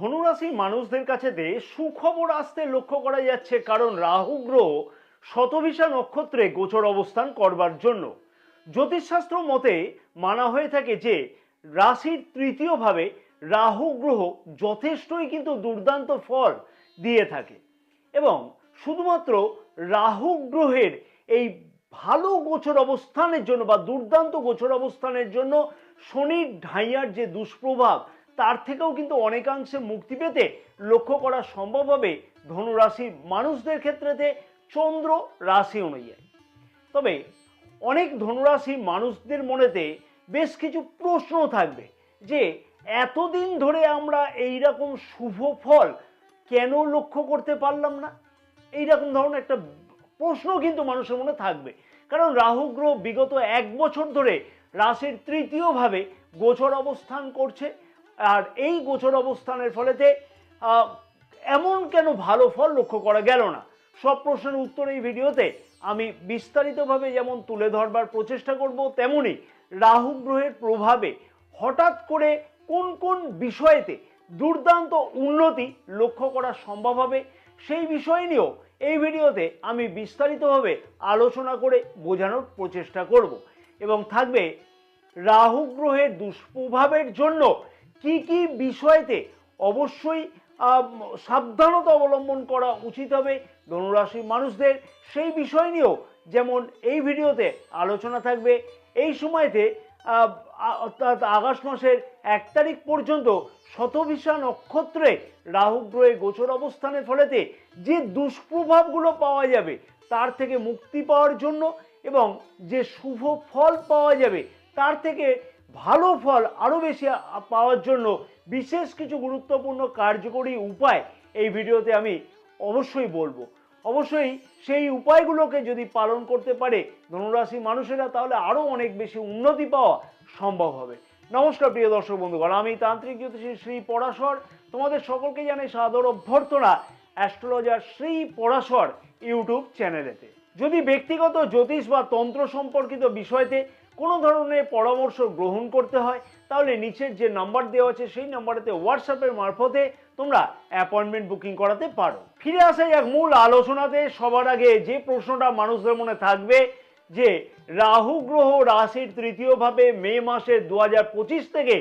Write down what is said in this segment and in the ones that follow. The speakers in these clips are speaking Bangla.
ধনুরাশির মানুষদের কাছেতে সুখবর আসতে লক্ষ্য করা যাচ্ছে, কারণ রাহু গ্রহ শতভিষা নক্ষত্রে গোচর অবস্থান করবার জন্য জ্যোতিষশাস্ত্র মতে মানা হয়ে থাকে যে রাশির তৃতীয় ভাবে রাহু গ্রহ যথেষ্টই কিন্তু দুর্দান্ত ফল দিয়ে থাকে। এবং শুধুমাত্র রাহু গ্রহের এই ভালো গোচর অবস্থানের জন্য বা দুর্দান্ত গোচর অবস্থানের জন্য শনির ঢাইয়ার যে দুষ্প্রভাব তার থেকেও কিন্তু অনেকাংশে মুক্তি পেতে লক্ষ্য করা সম্ভব হবে ধনুরাশির মানুষদের ক্ষেত্রেতে চন্দ্র রাশি অনুযায়ী। তবে অনেক ধনুরাশি মানুষদের মনেতে বেশ কিছু প্রশ্ন থাকবে যে এতদিন ধরে আমরা এইরকম শুভ ফল কেন লক্ষ্য করতে পারলাম না। এইরকম ধরনের একটা প্রশ্ন কিন্তু মানুষের মনে থাকবে, কারণ রাহু গ্রহ বিগত 1 বছর ধরে রাশির তৃতীয় ভাবে গোচর অবস্থান করছে। আর এই গোচর অবস্থানের ফলেতে এমন কেন ভালো ফল লক্ষ্য করা গেল না, সব প্রশ্নের উত্তর এই ভিডিওতে আমি বিস্তারিতভাবে যেমন তুলে ধরবার প্রচেষ্টা করব, তেমনি রাহু গ্রহের প্রভাবে হঠাৎ করে কোন কোন বিষয়েতে দুর্দান্ত উন্নতি লক্ষ্য করা সম্ভব হবে সেই বিষয় নিয়েও এই ভিডিওতে আমি বিস্তারিতভাবে আলোচনা করে বোঝানোর প্রচেষ্টা করব। এবং থাকবে রাহু গ্রহের দুষ্প্রভাবের জন্য কি কি বিষয়তে অবশ্যই সাবধানতা অবলম্বন করা উচিত হবে ধনুরাশির মানুষদের, সেই বিষয় নিয়েও যেমন এই ভিডিওতে আলোচনা থাকবে। এই সময়তে অর্থাৎ আগস্ট মাসের 1 তারিখ পর্যন্ত শতভিষা নক্ষত্রে রাহু গ্রহের গোচর অবস্থানের ফলেতে যে দুষ্প্রভাবগুলো পাওয়া যাবে তার থেকে মুক্তি পাওয়ার জন্য এবং যে শুভ ফল পাওয়া যাবে তার থেকে ভালো ফল আরও বেশি পাওয়ার জন্য বিশেষ কিছু গুরুত্বপূর্ণ কার্যকরী উপায় এই ভিডিওতে আমি অবশ্যই বলবো। অবশ্যই সেই উপায়গুলোকে যদি পালন করতে পারে ধনুরাশি মানুষেরা, তাহলে আরও অনেক বেশি উন্নতি পাওয়া সম্ভব হবে। নমস্কার প্রিয় দর্শক বন্ধুগণ, আমি তান্ত্রিক জ্যোতিষী শ্রী পরাশর তোমাদের সকলকে জানাই সাদর অভ্যর্থনা অ্যাস্ট্রোলজার শ্রী পরাশর ইউটিউব চ্যানেলেতে। যদি ব্যক্তিগত জ্যোতিষ বা তন্ত্র সম্পর্কিত বিষয়তে কোনো ধরনের পরামর্শ গ্রহণ করতে হয় তাহলে নিচের যে নাম্বার দেওয়া আছে সেই নাম্বারেতে হোয়াটসঅ্যাপের মারফতে তোমরা অ্যাপয়েন্টমেন্ট বুকিং করাতে পারো। ফিরে আসা যাক মূল আলোচনাতে। সবার আগে যে প্রশ্নটা মানুষদের মনে থাকবে যে রাহু গ্রহ রাশির তৃতীয় ভাবে মে মাসের 2025 থেকে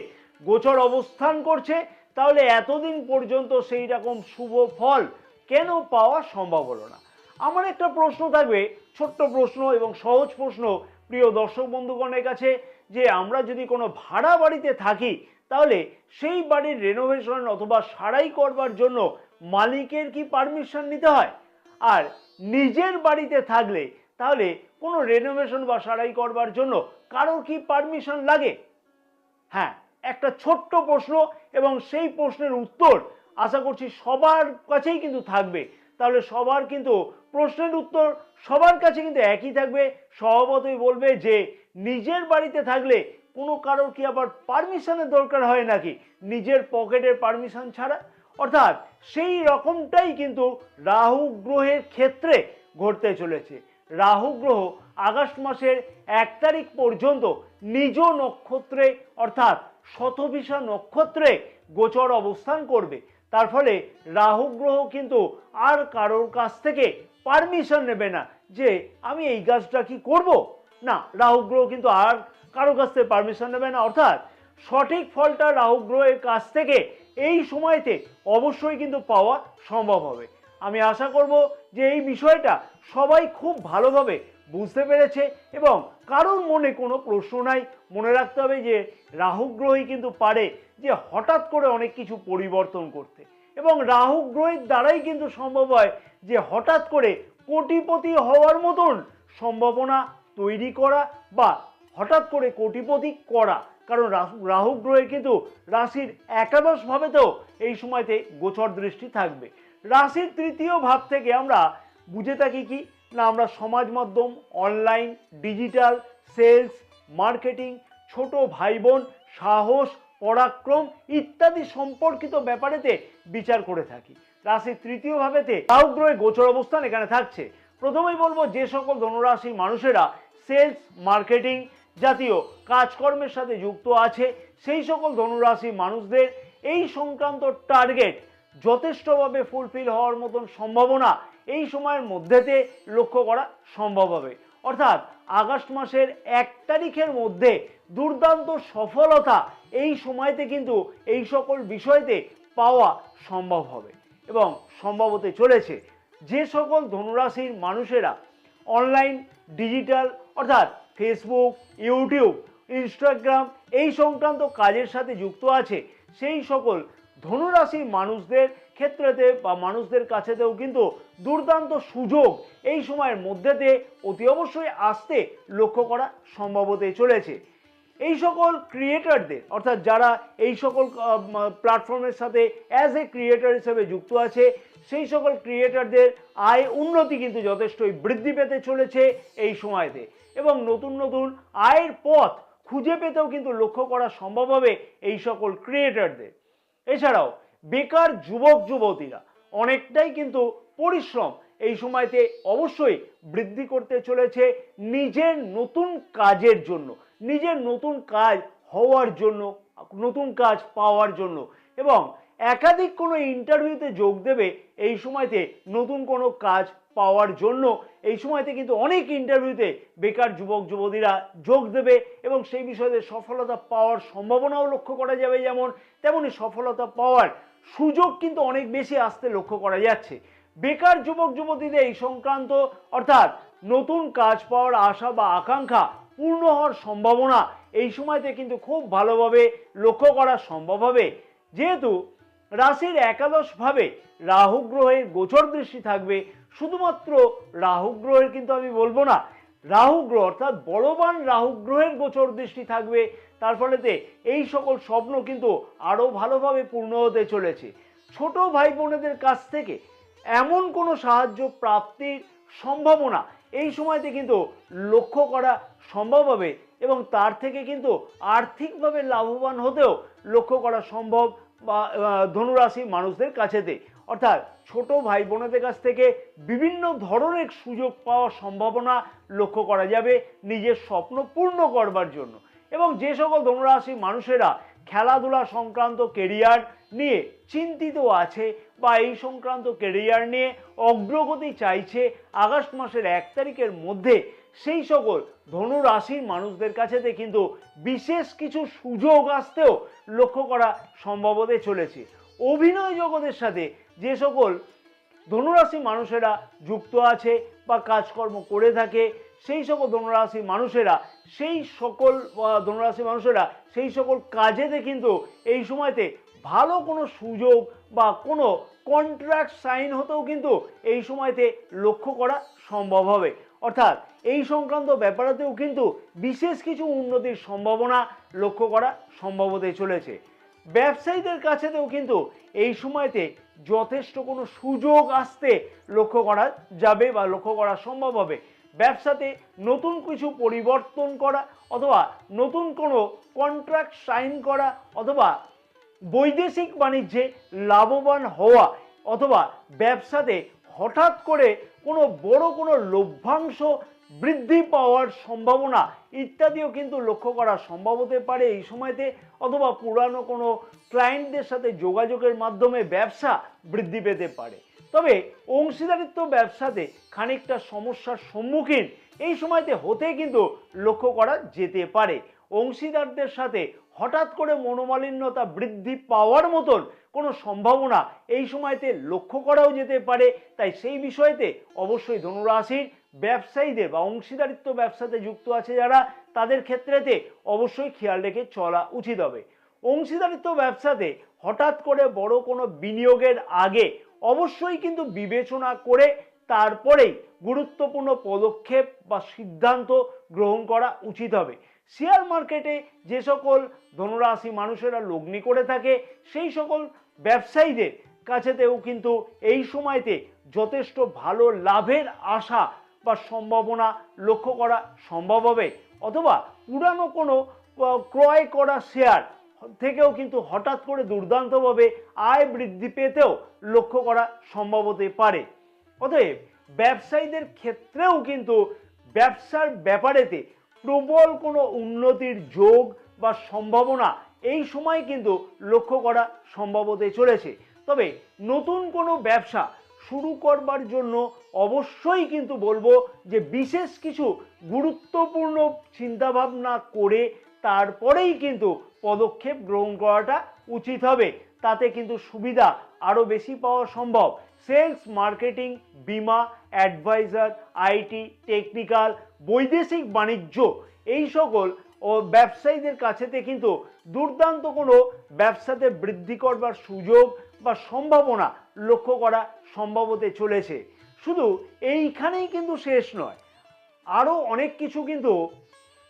গোচর অবস্থান করছে, তাহলে এতদিন পর্যন্ত সেই রকম শুভ ফল কেন পাওয়া সম্ভব হলো না। আমার একটা প্রশ্ন থাকবে, ছোট্ট প্রশ্ন এবং সহজ প্রশ্ন প্রিয় দর্শক বন্ধুগণের কাছে, যে আমরা যদি কোনো ভাড়া বাড়িতে থাকি তাহলে সেই বাড়ির রেনোভেশন অথবা সারাই করবার জন্য মালিকের কি পারমিশন নিতে হয়? আর নিজের বাড়িতে থাকলে তাহলে কোনো রেনোভেশন বা সারাই করবার জন্য কারোর কি পারমিশন লাগে? হ্যাঁ, একটা ছোট্ট প্রশ্ন এবং সেই প্রশ্নের উত্তর আশা করছি সবার কাছেই কিন্তু থাকবে। তাহলে সবার কিন্তু প্রশ্নের উত্তর সবার কাছে কিন্তু একই থাকবে। স্বভাবতই বলবে যে নিজের বাড়িতে থাকলে কোনো কারোর কি আবার পারমিশনের দরকার হয় নাকি নিজের পকেটের পারমিশন ছাড়া? অর্থাৎ সেই রকমটাই কিন্তু রাহু গ্রহের ক্ষেত্রে ঘটতে চলেছে। রাহু গ্রহ আগস্ট মাসের 1 তারিখ পর্যন্ত নিজ নক্ষত্রে অর্থাৎ শতভিষা নক্ষত্রে গোচর অবস্থান করবে। তার ফলে রাহু গ্রহ কিন্তু আর কারোর কাছ থেকে পারমিশন নেবে না যে আমি এই কাজটা কি করব না। রাহু গ্রহ কিন্তু আর কারোর কাছ থেকে পারমিশন নেবে না, অর্থাৎ সঠিক ফলটা রাহু গ্রহের কাছ থেকে এই সময়তে অবশ্যই কিন্তু পাওয়া সম্ভব হবে। আমি আশা করব যে এই বিষয়টা সবাই খুব ভালোভাবে বুঝতে পেরেছে এবং কারোর মনে কোনো প্রশ্ন নাই। মনে রাখতে হবে যে রাহু গ্রহই কিন্তু পারে যে হঠাৎ করে অনেক কিছু পরিবর্তন করতে, এবং রাহু গ্রহের দ্বারাই কিন্তু সম্ভব হয় যে হঠাৎ করে কোটিপতি হওয়ার মতন সম্ভাবনা তৈরি করা বা হঠাৎ করে কোটিপতি করা। কারণ রাহু গ্রহের কিন্তু রাশির একাদশ ভাবেতেও এই সময়তে গোচর দৃষ্টি থাকবে। রাশির তৃতীয় ভাব থেকে আমরা বুঝে থাকি কি না, আমরা সমাজ মাধ্যম, অনলাইন, ডিজিটাল, সেলস, মার্কেটিং, ছোট ভাই বোন, সাহস, পরাক্রম ইত্যাদি সম্পর্কিত ব্যাপারেতে বিচার করে থাকি। রাশির তৃতীয় ভাবেতে রাহু গ্রহের গোচর অবস্থান এখানে থাকছে। প্রথমেই বলবো যে সকল ধনুরাশির মানুষেরা সেলস, মার্কেটিং জাতীয় কাজকর্মের সাথে যুক্ত আছে সেই সকল ধনুরাশির মানুষদের এই সংক্রান্ত টার্গেট যথেষ্টভাবে ফুলফিল হওয়ার মতন সম্ভাবনা এই সময়ের মধ্যেতে লক্ষ্য করা সম্ভব হবে। অর্থাৎ আগস্ট মাসের 1 তারিখের মধ্যে দুর্দান্ত সফলতা এই সময়তে কিন্তু এই সকল বিষয়তে পাওয়া সম্ভব হবে এবং সম্ভব হতে চলেছে। যে সকল ধনুরাশির মানুষেরা অনলাইন ডিজিটাল অর্থাৎ ফেসবুক, ইউটিউব, ইনস্টাগ্রাম এই সংক্রান্ত কাজের সাথে যুক্ত আছে, সেই সকল ধনুরাশির মানুষদের ক্ষেত্রেতে বা মানুষদের কাছেতেও কিন্তু দুর্দান্ত সুযোগ এই সময়ের মধ্যেতে অতি অবশ্যই আসতে লক্ষ্য করা সম্ভব হতে চলেছে। এই সকল ক্রিয়েটরদের অর্থাৎ যারা এই সকল প্ল্যাটফর্মের সাথে অ্যাজ এ ক্রিয়েটর হিসেবে যুক্ত আছে, সেই সকল ক্রিয়েটরদের আয় উন্নতি কিন্তু যথেষ্টই বৃদ্ধি পেতে চলেছে এই সময়তে এবং নতুন নতুন আয়ের পথ খুঁজে পেতেও কিন্তু লক্ষ্য করা সম্ভব হবে এই সকল ক্রিয়েটরদের। এছাড়াও বেকার যুবক যুবতীরা অনেকটাই কিন্তু পরিশ্রম এই সময়তে অবশ্যই বৃদ্ধি করতে চলেছে নিজের নতুন কাজের জন্য, নিজের নতুন কাজ হওয়ার জন্য, নতুন কাজ পাওয়ার জন্য এবং একাধিক কোনো ইন্টারভিউতে যোগ দেবে এই সময়তে নতুন কোনো কাজ পাওয়ার জন্য। এই সময়তে কিন্তু অনেক ইন্টারভিউতে বেকার যুবক যুবতীরা যোগ দেবে এবং সেই বিষয়ে সফলতা পাওয়ার সম্ভাবনাও লক্ষ্য করা যাবে, যেমন তেমনি সফলতা পাওয়ার সুযোগ কিন্তু অনেক বেশি আসতে লক্ষ্য করা যাচ্ছে। বেকার যুবক যুবতীদের এই সংক্রান্ত অর্থাৎ নতুন কাজ পাওয়ার আশা বা আকাঙ্ক্ষা পূর্ণ হওয়ার সম্ভাবনা এই সময়তে কিন্তু খুব ভালোভাবে লক্ষ্য করা সম্ভব হবে, যেহেতু রাশির একাদশভাবে রাহু গ্রহের গোচর দৃষ্টি থাকবে। শুধুমাত্র রাহু গ্রহের কিন্তু আমি বলবো না, রাহু গ্রহ অর্থাৎ বলবান রাহু গ্রহের গোচর দৃষ্টি থাকবে, তার ফলেতে এই সকল স্বপ্ন কিন্তু আরো ভালোভাবে পূর্ণ হতে চলেছে। ছোট ভাই বোনেদের কাছ থেকে এমন কোনো সাহায্য প্রাপ্তির সম্ভাবনা এই সময়তে কিন্তু লক্ষ্য করা সম্ভব হবে এবং তার থেকে কিন্তু আর্থিকভাবে লাভবান হতেও লক্ষ্য করা সম্ভব বা ধনুরাশি মানুষদের কাছেতে। অর্থাৎ ছোট ভাই বোনেদের কাছ থেকে বিভিন্ন ধরনের সুযোগ পাওয়ার সম্ভাবনা লক্ষ্য করা যাবে নিজের স্বপ্ন পূর্ণ করবার জন্য। এবং যে সকল ধনুরাশি মানুষেরা খেলাধুলা সংক্রান্ত কেরিয়ার নিয়ে চিন্তিত আছে বা এই সংক্রান্ত কেরিয়ার নিয়ে অগ্রগতি চাইছে আগস্ট মাসের 1 তারিখের মধ্যে, সেই সকল ধনুরাশির মানুষদের কাছেতে কিন্তু বিশেষ কিছু সুযোগ আসতেও লক্ষ্য করা সম্ভব হতে চলেছে। অভিনয় জগতের সাথে যে সকল ধনুরাশি মানুষেরা যুক্ত আছে বা কাজকর্ম করে থাকে, সেই সকল ধনুরাশি মানুষেরা সেই সকল কাজেতে কিন্তু এই সময়তে ভালো কোনো সুযোগ বা কোনো কন্ট্রাক্ট সাইন হতেও কিন্তু এই সময়তে লক্ষ্য করা সম্ভব হবে। অর্থাৎ এই সংক্রান্ত ব্যাপারেতেও কিন্তু বিশেষ কিছু উন্নতির সম্ভাবনা লক্ষ্য করা সম্ভব হতে চলেছে। ব্যবসায়ীদের কাছেতেও কিন্তু এই সময়তে যথেষ্ট কোনো সুযোগ আসতে লক্ষ্য করা যাবে বা লক্ষ্য করা সম্ভব হবে। ব্যবসাতে নতুন কিছু পরিবর্তন করা অথবা নতুন কোনো কন্ট্রাক্ট সাইন করা অথবা বৈদেশিক বাণিজ্যে লাভবান হওয়া অথবা ব্যবসাতে হঠাৎ করে কোনো বড় কোনো লভ্যাংশ বৃদ্ধি পাওয়ার সম্ভাবনা ইত্যাদিও কিন্তু লক্ষ্য করা সম্ভব হতে পারে এই সময়তে। অথবা পুরানো কোনো ক্লায়েন্টদের সাথে যোগাযোগের মাধ্যমে ব্যবসা বৃদ্ধি পেতে পারে। তবে অংশীদারিত্ব ব্যবসাতে খানিকটা সমস্যার সম্মুখীন এই সময়তে হতে কিন্তু লক্ষ্য করা যেতে পারে। অংশীদারদের সাথে হঠাৎ করে মনোমালিন্যতা বৃদ্ধি পাওয়ার মতন কোনো সম্ভাবনা এই সময়তে লক্ষ্য করাও যেতে পারে। তাই সেই বিষয়তে অবশ্যই ধনুরাশির ব্যবসায়ীদের বা অংশীদারিত্ব ব্যবসাতে যুক্ত আছে যারা, তাদের ক্ষেত্রেতে অবশ্যই খেয়াল রেখে চলা উচিত হবে। অংশীদারিত্ব ব্যবসাতে হঠাৎ করে বড় কোনো বিনিয়োগের আগে অবশ্যই কিন্তু বিবেচনা করে তারপরেই গুরুত্বপূর্ণ পদক্ষেপ বা সিদ্ধান্ত গ্রহণ করা উচিত হবে। শেয়ার মার্কেটে যে সকল ধনুরাশি মানুষেরা লগ্নি করে থাকে, সেই সকল ব্যবসায়ীদের কাছেতেও কিন্তু এই সময়তে যথেষ্ট ভালো লাভের আশা বা সম্ভাবনা লক্ষ্য করা সম্ভব হবে। অথবা পুরানো কোনো ক্রয় করা শেয়ার থেকেও কিন্তু হঠাৎ করে দুর্দান্তভাবে আয় বৃদ্ধি পেতেও লক্ষ্য করা সম্ভব হতে পারে। অতএব ব্যবসায়ীদের ক্ষেত্রেও কিন্তু ব্যবসার ব্যাপারেতে প্রবল কোনো উন্নতির যোগ বা সম্ভাবনা এই সময় কিন্তু লক্ষ্য করা সম্ভব হতে চলেছে। তবে নতুন কোনো ব্যবসা শুরু করবার জন্য অবশ্যই কিন্তু বলবো যে বিশেষ কিছু গুরুত্বপূর্ণ চিন্তাভাবনা করে তারপরেই কিন্তু পদক্ষেপ গ্রহণ করাটা উচিত হবে। তাতে কিন্তু সুবিধা আরও বেশি পাওয়া সম্ভব। সেলস, মার্কেটিং, বিমা, অ্যাডভাইজার, আইটি, টেকনিক্যাল, বৈদেশিক বাণিজ্য এই সকল ও ব্যবসায়ীদের কাছেতে কিন্তু দুর্দান্ত কোনো ব্যবসাতে বৃদ্ধি করবার সুযোগ বা সম্ভাবনা লক্ষ্য করা সম্ভব হতে চলেছে। শুধু এইখানেই কিন্তু শেষ নয়, আরও অনেক কিছু কিন্তু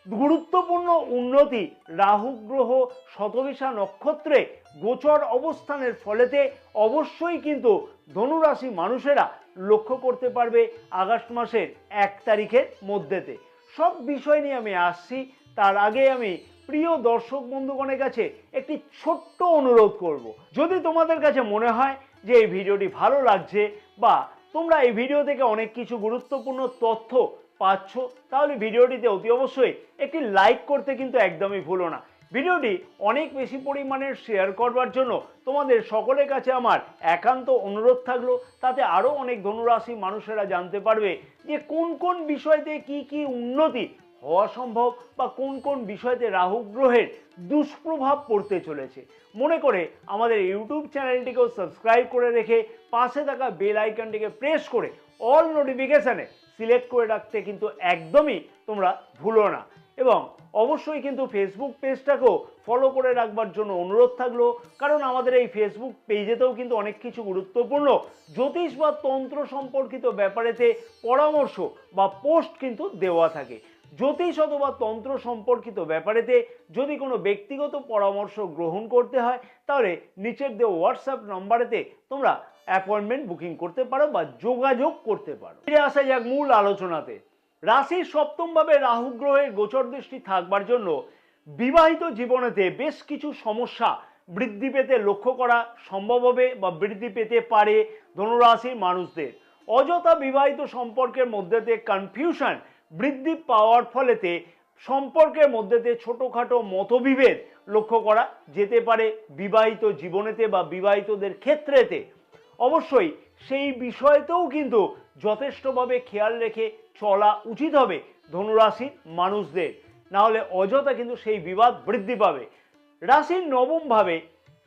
গুরুত্বপূর্ণ উন্নতি রাহু গ্রহ শতবিশা নক্ষত্রে গোচর অবস্থানের ফলেতে অবশ্যই কিন্তু ধনুরাশি মানুষেরা লক্ষ্য করতে পারবে আগস্ট মাসের 1 তারিখের মধ্যেতে। সব বিষয় নিয়ে আমি আসছি, তার আগে আমি প্রিয় দর্শক বন্ধুগণের কাছে একটি ছোট্ট অনুরোধ করব। যদি তোমাদের কাছে মনে হয় যে এই ভিডিওটি ভালো লাগছে বা তোমরা এই ভিডিও থেকে অনেক কিছু গুরুত্বপূর্ণ তথ্য পাচ্ছ, তাহলে ভিডিওটিতে অতি অবশ্যই একটি লাইক করতে কিন্তু একদমই ভুলো না। ভিডিওটি অনেক বেশি পরিমাণের শেয়ার করবার জন্য তোমাদের সকলের কাছে আমার একান্ত অনুরোধ থাকলো, তাতে আরও অনেক ধনুরাশি মানুষেরা জানতে পারবে যে কোন কোন বিষয়তে কি কি উন্নতি হওয়া সম্ভব বা কোন কোন বিষয়তে রাহু গ্রহের দুষ্প্রভাব পড়তে চলেছে। মনে করে আমাদের ইউটিউব চ্যানেলটিকেও সাবস্ক্রাইব করে রেখে পাশে থাকা বেল আইকনটিকে প্রেস করে অল নোটিফিকেশানে সিলেক্ট করে রাখতে কিন্তু একদমই তোমরা ভুলো না। এবং অবশ্যই কিন্তু ফেসবুক পেজটাকেও ফলো করে রাখবার জন্য অনুরোধ থাকলো, কারণ আমাদের এই ফেসবুক পেজেতেও কিন্তু অনেক কিছু গুরুত্বপূর্ণ জ্যোতিষ বা তন্ত্র সম্পর্কিত ব্যাপারেতে পরামর্শ বা পোস্ট কিন্তু দেওয়া থাকে। জ্যোতিষ অথবা তন্ত্র সম্পর্কিত ব্যাপারেতে যদি কোনো ব্যক্তিগত পরামর্শ গ্রহণ করতে হয় তাহলে নিচের দেওয়া হোয়াটসঅ্যাপ নম্বরেতে তোমরা অ্যাপয়েন্টমেন্ট বুকিং করতে পারো বা যোগাযোগ করতে পারো। ফিরে আসা যাক মূল আলোচনাতে। রাশির সপ্তম ভাবে রাহু গ্রহের গোচর দৃষ্টি থাকবার জন্য বিবাহিত জীবনেতে বেশ কিছু সমস্যা বৃদ্ধি পেতে লক্ষ্য করা সম্ভব হবে বা বৃদ্ধি পেতে পারে ধনুরাশির মানুষদের। অযথা বিবাহিত সম্পর্কের মধ্যেতে কনফিউশন বৃদ্ধি পাওয়ার ফলেতে সম্পর্কের মধ্যেতে ছোটোখাটো মতবিভেদ লক্ষ্য করা যেতে পারে বিবাহিত জীবনেতে বা বিবাহিতদের ক্ষেত্রেতে। অবশ্যই সেই বিষয়তেও কিন্তু যথেষ্টভাবে খেয়াল রেখে চলা উচিত হবে ধনুরাশির মানুষদের, না হলে অযথা কিন্তু সেই বিবাদ বৃদ্ধি পাবে। রাশির নবম ভাবে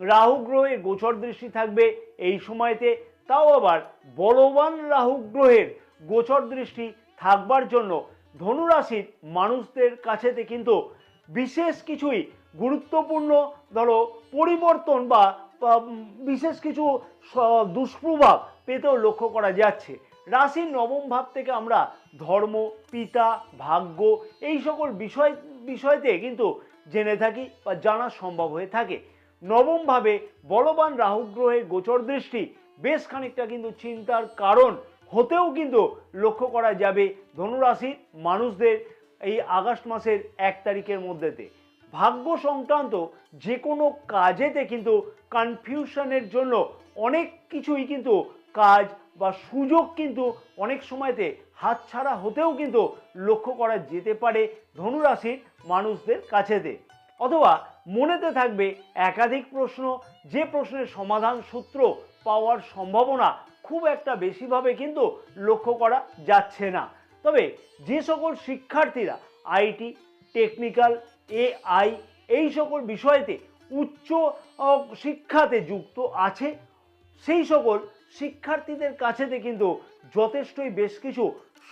রাহু গ্রহের গোচর দৃষ্টি থাকবে এই সময়তে, তাও আবার বলবান রাহু গ্রহের গোচর দৃষ্টি থাকবার জন্য ধনুরাশির মানুষদের কাছেতে কিন্তু বিশেষ কিছুই গুরুত্বপূর্ণ ধরো পরিবর্তন বা বিশেষ কিছু দুষ্প্রভাব পেতেও লক্ষ্য করা যাচ্ছে। রাশির নবম ভাব থেকে আমরা ধর্ম, পিতা, ভাগ্য এই সকল বিষয়তে কিন্তু জেনে থাকি বা জানা সম্ভব হয়ে থাকে। নবম ভাবে বলবান রাহু গ্রহের গোচর দৃষ্টি বেশ খানিকটা কিন্তু চিন্তার কারণ হতেও কিন্তু লক্ষ্য করা যাবে ধনুরাশির মানুষদের এই আগস্ট মাসের 1 তারিখের মধ্যেতে। ভাগ্য সংক্রান্ত যে কোনো কাজেতে কিন্তু কনফিউশনের জন্য অনেক কিছুই কিন্তু কাজ বা সুযোগ কিন্তু অনেক সময়তে হাতছাড়া হতেও কিন্তু লক্ষ্য করা যেতে পারে ধনুরাশির মানুষদের কাছেতে। অথবা মনেতে থাকবে একাধিক প্রশ্ন, যে প্রশ্নের সমাধান সূত্র পাওয়ার সম্ভাবনা খুব একটা বেশিভাবে কিন্তু লক্ষ্য করা যাচ্ছে না। তবে যে সকল শিক্ষার্থীরা আইটি, টেকনিক্যাল, এআই এই সকল বিষয়তে উচ্চ শিক্ষাতে যুক্ত আছে সেই সকল শিক্ষার্থীদের কাছেতে কিন্তু যথেষ্টই বেশ কিছু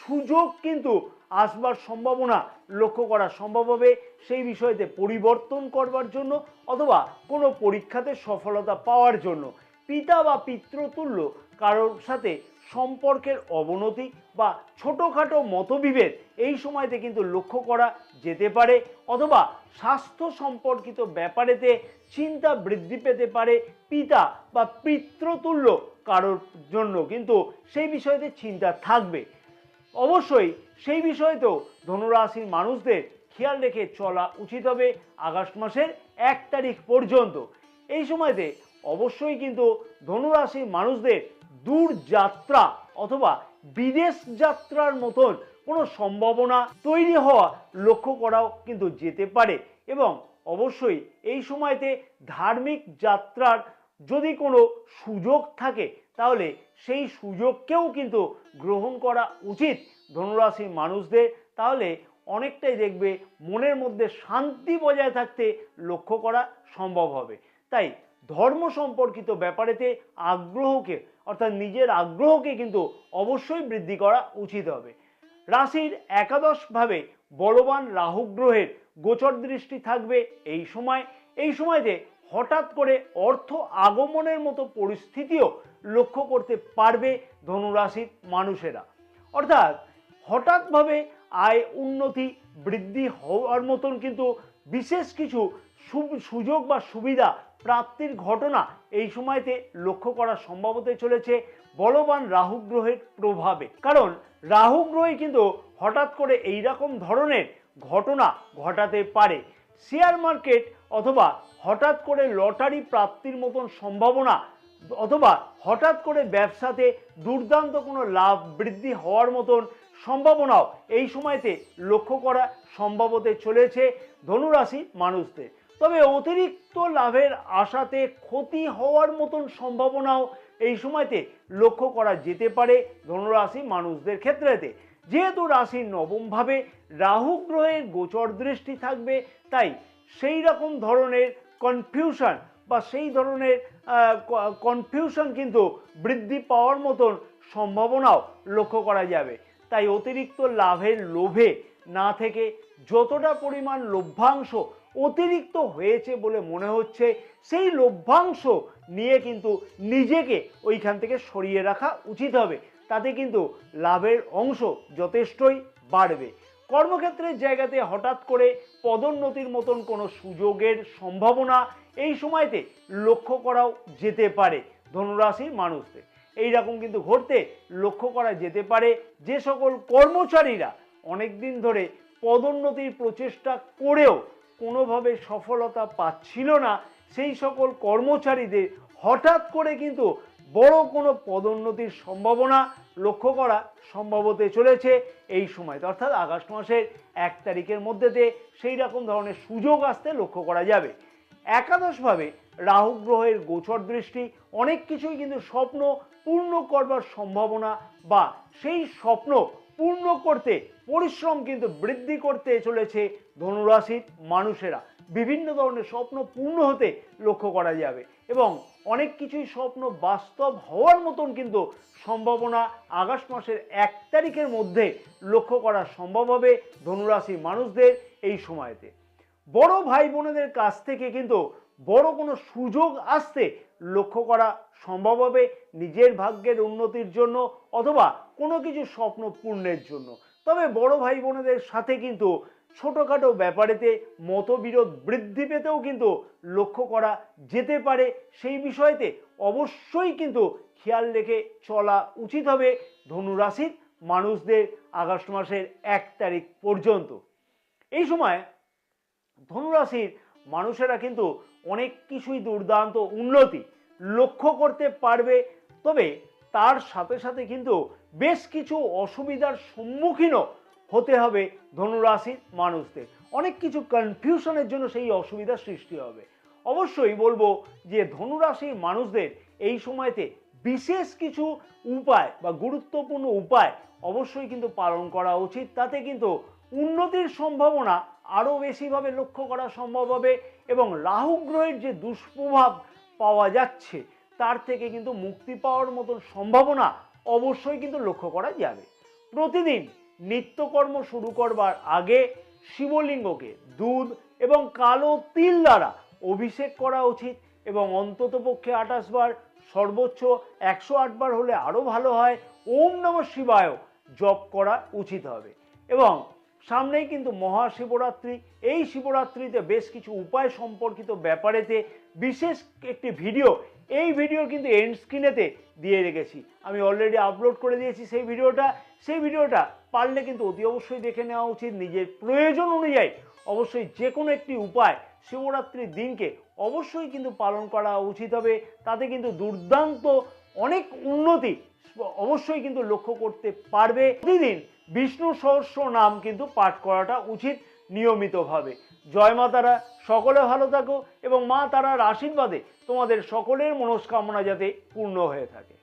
সুযোগ কিন্তু আসবার সম্ভাবনা লক্ষ্য করা সম্ভব হবে সেই বিষয়তে পরিবর্তন করবার জন্য অথবা কোনো পরীক্ষাতে সফলতা পাওয়ার জন্য। পিতা বা পিতৃতুল্য কারোর সাথে সম্পর্কের অবনতি বা ছোটোখাটো মতবিভেদ এই সময়তে কিন্তু লক্ষ্য করা যেতে পারে, অথবা স্বাস্থ্য সম্পর্কিত ব্যাপারেতে চিন্তা বৃদ্ধি পেতে পারে। পিতা বা পিতৃতুল্য কারোর জন্য কিন্তু সেই বিষয়তে চিন্তা থাকবে। অবশ্যই সেই বিষয়তেও ধনুরাশির মানুষদের খেয়াল রেখে চলা উচিত হবে আগস্ট মাসের 1 তারিখ পর্যন্ত। এই সময়তে অবশ্যই কিন্তু ধনুরাশির মানুষদের দূর যাত্রা অথবা বিদেশ যাত্রার মতন কোনো সম্ভাবনা তৈরি হওয়া লক্ষ্য করাও কিন্তু যেতে পারে। এবং অবশ্যই এই সময়তে ধার্মিক যাত্রার যদি কোনো সুযোগ থাকে তাহলে সেই সুযোগকেও কিন্তু গ্রহণ করা উচিত ধনুরাশির মানুষদের। তাহলে অনেকটাই দেখবে মনের মধ্যে শান্তি বজায় থাকতে লক্ষ্য করা সম্ভব হবে। তাই ধর্ম সম্পর্কিত ব্যাপারেতে আগ্রহকে অর্থাৎ নিজের আগ্রহকে কিন্তু অবশ্যই বৃদ্ধি করা উচিত হবে। রাশির একাদশভাবে বলবান রাহু গ্রহের গোচর দৃষ্টি থাকবে এই সময়তে হঠাৎ করে অর্থ আগমনের মতো পরিস্থিতিও লক্ষ্য করতে পারবে ধনুরাশির মানুষেরা। অর্থাৎ হঠাৎভাবে আয় উন্নতি বৃদ্ধি হওয়ার মতন কিন্তু বিশেষ কিছু সুযোগ বা সুবিধা প্রাপ্তির ঘটনা এই সময়তে লক্ষ্য করা সম্ভব হতে চলেছে বলবান রাহু গ্রহের প্রভাবে। কারণ রাহু গ্রহই কিন্তু হঠাৎ করে এই রকম ধরনের ঘটনা ঘটাতে পারে। শেয়ার মার্কেট অথবা হঠাৎ করে লটারি প্রাপ্তির মতন সম্ভাবনা অথবা হঠাৎ করে ব্যবসাতে দুর্দান্ত কোনো লাভ বৃদ্ধি হওয়ার মতন সম্ভাবনাও এই সময়তে লক্ষ্য করা সম্ভব হতে চলেছে ধনুরাশি মানুষদের। তবে অতিরিক্ত লাভের আশাতে ক্ষতি হওয়ার মতন সম্ভাবনাও এই সময়তে লক্ষ্য করা যেতে পারে ধনুরাশি মানুষদের ক্ষেত্রেতে। যেহেতু রাশির নবমভাবে রাহু গ্রহের গোচর দৃষ্টি থাকবে তাই সেই রকম ধরনের কনফিউশন বা সেই ধরনের কনফিউশন কিন্তু বৃদ্ধি পাওয়ার মতন সম্ভাবনাও লক্ষ্য করা যাবে। তাই অতিরিক্ত লাভের লোভে না থেকে যতটা পরিমাণ লভ্যাংশ অতিরিক্ত হয়েছে বলে মনে হচ্ছে সেই লভ্যাংশ নিয়ে কিন্তু নিজেকে ওইখান থেকে সরিয়ে রাখা উচিত হবে। তাতে কিন্তু লাভের অংশ যথেষ্টই বাড়বে। কর্মক্ষেত্রের জায়গাতে হঠাৎ করে পদোন্নতির মতন কোনো সুযোগের সম্ভাবনা এই সময়তে লক্ষ্য করাও যেতে পারে ধনুরাশির মানুষদের। এইরকম কিন্তু ঘটতে লক্ষ্য করা যেতে পারে। যে সকল কর্মচারীরা অনেকদিন ধরে পদোন্নতির প্রচেষ্টা করেও কোনোভাবে সফলতা পাচ্ছিল না সেই সকল কর্মচারীদের হঠাৎ করে কিন্তু বড় কোনো পদোন্নতির সম্ভাবনা লক্ষ্য করা সম্ভব হতে চলেছে এই সময়, অর্থাৎ আগস্ট মাসের 1 তারিখের মধ্যেতে সেই রকম ধরনের সুযোগ আসতে লক্ষ্য করা যাবে। একাদশভাবে রাহু গ্রহের গোচর দৃষ্টি অনেক কিছুই কিন্তু স্বপ্ন পূর্ণ করবার সম্ভাবনা বা সেই স্বপ্ন পূর্ণ করতে পরিশ্রম কিন্তু বৃদ্ধি করতে চলেছে ধনুরাশির মানুষেরা। বিভিন্ন ধরনের স্বপ্ন পূর্ণ হতে লক্ষ্য করা যাবে এবং অনেক কিছুই স্বপ্ন বাস্তব হওয়ার মতন কিন্তু সম্ভাবনা আগস্ট মাসের 1 তারিখের মধ্যে লক্ষ্য করা সম্ভব হবে ধনুরাশির মানুষদের এই সময়তে। বড় ভাই বোনেদের কাছ থেকে কিন্তু বড় কোনো সুযোগ আসতে লক্ষ্য করা সম্ভব হবে নিজের ভাগ্যের উন্নতির জন্য অথবা কোনো কিছু স্বপ্ন পূর্ণের জন্য। তবে বড় ভাই বোনেদের সাথে কিন্তু ছোটোখাটো ব্যাপারেতে মতবিরোধ বৃদ্ধি পেতেও কিন্তু লক্ষ্য করা যেতে পারে। সেই বিষয়তে অবশ্যই কিন্তু খেয়াল রেখে চলা উচিত হবে ধনুরাশির মানুষদের আগস্ট মাসের 1 তারিখ পর্যন্ত। এই সময় ধনুরাশির মানুষেরা কিন্তু অনেক কিছুই দুর্দান্ত উন্নতি লক্ষ্য করতে পারবে। তবে তার সাথে সাথে কিন্তু বেশ কিছু অসুবিধার সম্মুখীনও হতে হবে ধনুরাশির মানুষদের। অনেক কিছু কনফিউশনের জন্য সেই অসুবিধার সৃষ্টি হবে। অবশ্যই বলবো যে ধনুরাশির মানুষদের এই সময়তে বিশেষ কিছু উপায় বা গুরুত্বপূর্ণ উপায় অবশ্যই কিন্তু পালন করা উচিত। তাতে কিন্তু উন্নতির সম্ভাবনা আরও বেশিভাবে লক্ষ্য করা সম্ভব হবে এবং রাহু গ্রহের যে দুষ্প্রভাব পাওয়া যাচ্ছে তার থেকে কিন্তু মুক্তি পাওয়ার মতন সম্ভাবনা অবশ্যই কিন্তু লক্ষ্য করা যাবে। প্রতিদিন নিত্যকর্ম শুরু করবার আগে শিবলিঙ্গকে দুধ এবং কালো তিল দ্বারা অভিষেক করা উচিত এবং অন্ততপক্ষে 28 বার সর্বোচ্চ 108 বার হলে আরও ভালো হয় ওম নমঃ শিবায় জপ করা উচিত হবে। এবং সামনেই কিন্তু মহাশিবরাত্রি, এই শিবরাত্রিতে বেশ কিছু উপায় সম্পর্কিত ব্যাপারেতে বিশেষ একটি ভিডিও এই ভিডিও কিন্তু এন্ড স্ক্রিনেতে দিয়ে রেখেছি, আমি অলরেডি আপলোড করে দিয়েছি সেই ভিডিওটা পারলে কিন্তু অতি অবশ্যই দেখে নেওয়া উচিত। নিজের প্রয়োজন অনুযায়ী অবশ্যই যে কোনো একটি উপায় শিবরাত্রির দিনকে অবশ্যই কিন্তু পালন করা উচিত হবে। তাতে কিন্তু দুর্দান্ত অনেক উন্নতি অবশ্যই কিন্তু লক্ষ্য করতে পারবে। প্রতিদিন বিষ্ণু সহস্র নাম কিন্তু পাঠ করাটা উচিত নিয়মিতভাবে। জয় মা তারা, সকলে ভালো থাকো এবং মা তারার আশীর্বাদে তোমাদের সকলের মনস্কামনা যাতে পূর্ণ হয়ে থাকে।